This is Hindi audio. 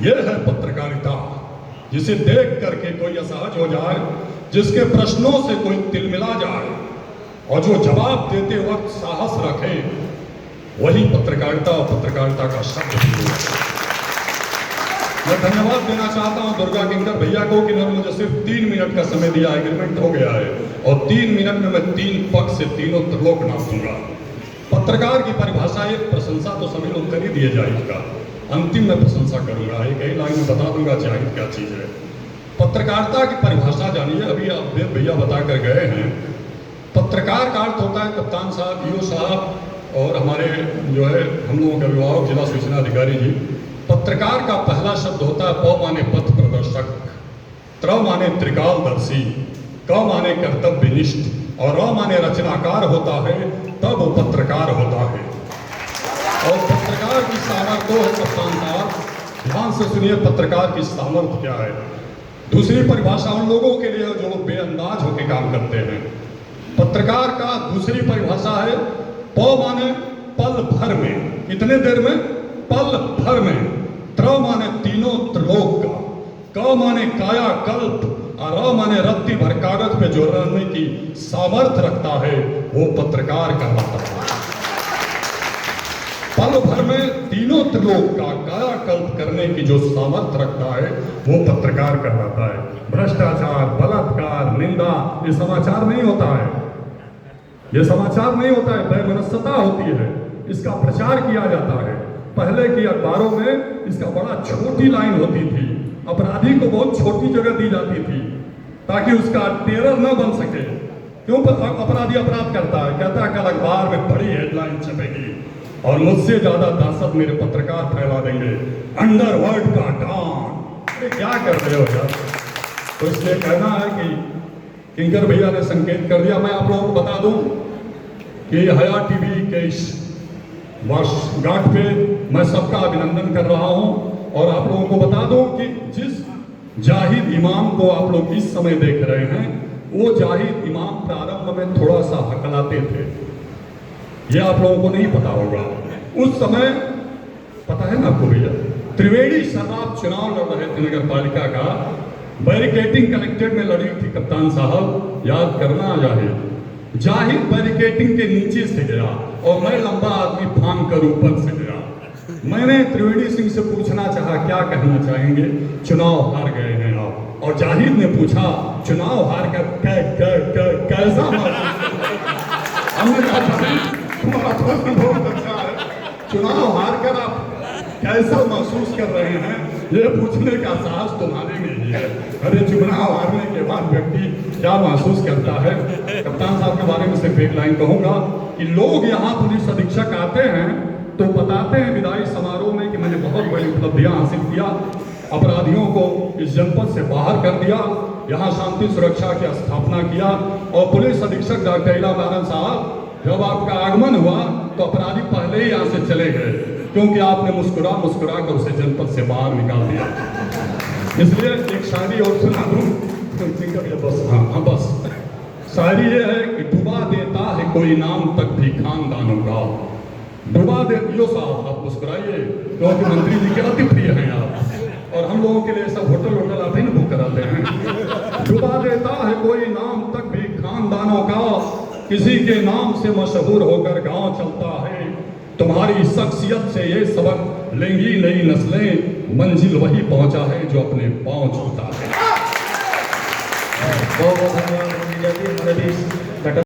यह है पत्रकारिता, जिसे देख करके कोई असहज हो जाए, जिसके प्रश्नों से कोई तिलमिला जाए और जो जवाब देते वक्त साहस रखे, वही पत्रकारिता और पत्रकारिता का शब्द है। मैं धन्यवाद देना चाहता हूं दुर्गा किंकर भैया को कि उन्होंने मुझे सिर्फ 3 मिनट का समय दिया। एग्रीमेंट हो गया है और 3 मिनट में मैं 3 पक्ष से तीनों त्रिलोक नाप दूंगा। पत्रकार की परिभाषा, एक प्रशंसा तो सभी लोग कर ही दिए जाहिद का, अंतिम में प्रशंसा करूंगा, एक ही लाइन में बता दूंगा जाहिद क्या चीज है। पत्रकारिता की परिभाषा जानिए, अभी आप भैया बता कर गए हैं। पत्रकार का अर्थ होता है, कप्तान साहब, ईओ साहब और हमारे जो है हम लोगों के अभिभावक जिला सूचना अधिकारी जी, पत्रकार का पहला शब्द होता है प माने पथ प्रदर्शक, त्र माने त्रिकालदर्शी, क माने कर्तव्यनिष्ठ और र माने रचनाकार होता है, तब वो पत्रकार होता है। और पत्रकार की सामर्थ्य है कप्तान साहब, ध्यान से सुनिए पत्रकार की सामर्थ्य क्या है। दूसरी परिभाषा उन लोगों के लिए जो बेअंदाज होकर काम करते हैं। पत्रकार का दूसरी परिभाषा है प माने पल भर में, कितने देर में, पल भर में, त्र माने तीनों त्रिलोक का, क माने काया कल्प और र माने रत्ती भर कागज पे जो रहने की सामर्थ्य रखता है, वो पत्रकार कहलाता है। पल भर में तीनों त्रिलोक का काया कल्प करने की जो सामर्थ्य रखता है, वो पत्रकार कहलाता है। भ्रष्टाचार, बलात्कार, निंदा, ये समाचार नहीं होता है, ये समाचार नहीं होता है, वैमनस्यता होती है, इसका प्रचार किया जाता है। पहले की अखबारों में इसका बड़ा छोटी लाइन होती थी, अपराधी को बहुत छोटी जगह दी जाती थी ताकि उसका टेरर न बन सके। क्यों अपराधी अपराध करता है, कहता है कल अखबार में बड़ी हेडलाइन छपेगी और मुझसे ज्यादा दहशत मेरे पत्रकार फैला देंगे, अंडरवर्ल्ड का डॉन। अरे क्या कर रहे हो यार। तो इसलिए कहना है कि किंकर भैया ने संकेत कर दिया। मैं आप लोगों को बता दूं कि हया टीवी के इस वर्षगांठ पे मैं सबका अभिनंदन कर रहा हूं और आप लोगों को बता दूं कि जिस जाहिद इमाम को आप लोग इस समय देख रहे हैं, वो जाहिद इमाम प्रारंभ में थोड़ा सा हकलाते थे, ये आप लोगों को नहीं पता होगा। उस समय पता है ना आपको भैया, त्रिवेणी शराब चुनाव लड़ रहे थे नगर पालिका का, बैरिकेटिंग कलेक्टेड में लड़ी थी कप्तान साहब, याद करना जाहिद बैरिकेटिंग के नीचे से गया और मैं लंबा आदमी फान कर ऊपर से गया। मैंने त्रिवेणी सिंह से पूछना चाहा क्या कहना चाहेंगे, चुनाव हार गए हैं आप, और जाहिद ने पूछा चुनाव हार कर कैसा हमने कहा तुम्हारा प्रश्न बहुत अच्छा है, चुनाव हार कर आप कैसा महसूस कर रहे हैं, ये पूछने का साहस तुम्हारे में ही है। अरे चुनाव हारने के बाद व्यक्ति क्या महसूस करता है। कप्तान साहब के बारे में सिर्फ एक लाइन कहूंगा कि लोग यहाँ पुलिस अधीक्षक आते हैं तो बताते हैं विदाई समारोह में कि मैंने बहुत बड़ी उपलब्धियां हासिल किया, अपराधियों को इस जनपद से बाहर कर दिया, यहाँ शांति सुरक्षा की स्थापना किया। और पुलिस अधीक्षक डॉक्टर इला नारायण साहब, जब आपका आगमन हुआ तो अपराधी पहले ही यहाँ से चले गए, क्योंकि आपने मुस्कुरा कर उसे जनपद से बाहर निकाल दिया। इसलिए एक शायरी और सुना दूं, बस हाँ बस, शायरी ये है कि डुबा देता है कोई नाम तक भी खानदानों का, डुबा दे। यो साहब आप मुस्कुराइए, क्योंकि मंत्री जी के अति प्रिय हैं आप, और हम लोगों के लिए सब होटल आते हैं बुक कराते हैं। डुबा देता है कोई नाम तक भी खानदानों का, किसी के नाम से मशहूर होकर गांव चलता है। तुम्हारी शख्सियत से ये सबक लेंगी नई नस्लें, मंजिल वही पहुंचा है जो अपने पांव छूता है। बहुत बहुत धन्यवाद।